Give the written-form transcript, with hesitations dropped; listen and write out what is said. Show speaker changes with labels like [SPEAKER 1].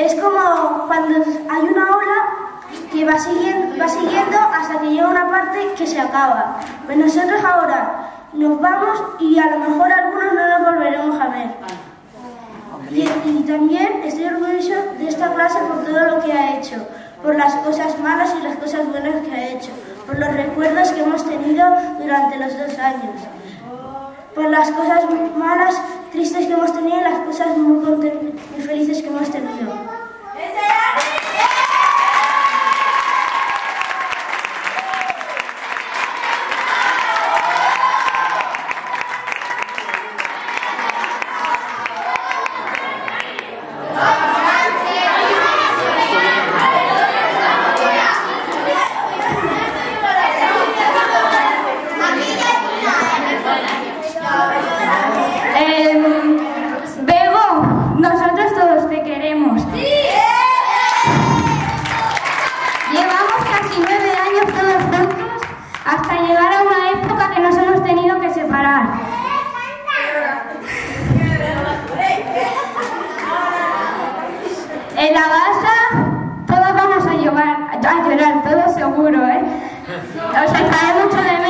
[SPEAKER 1] Es como cuando hay una ola que va siguiendo hasta que llega una parte que se acaba. Pues nosotros ahora nos vamos y a lo mejor algunos no nos volveremos a ver. Y también estoy orgulloso de esta clase por todo lo que ha hecho, por las cosas malas y las cosas buenas que ha hecho, por los recuerdos que hemos tenido durante los 2 años, por las cosas malas, tristes que hemos tenido y las cosas muy felices que hemos tenido.
[SPEAKER 2] Nosotros todos te queremos. ¡Sí! Llevamos casi 9 años todos juntos hasta llegar a una época que nos hemos tenido que separar. En la casa todos vamos a llorar, todo seguro, ¿eh? Os echaré mucho de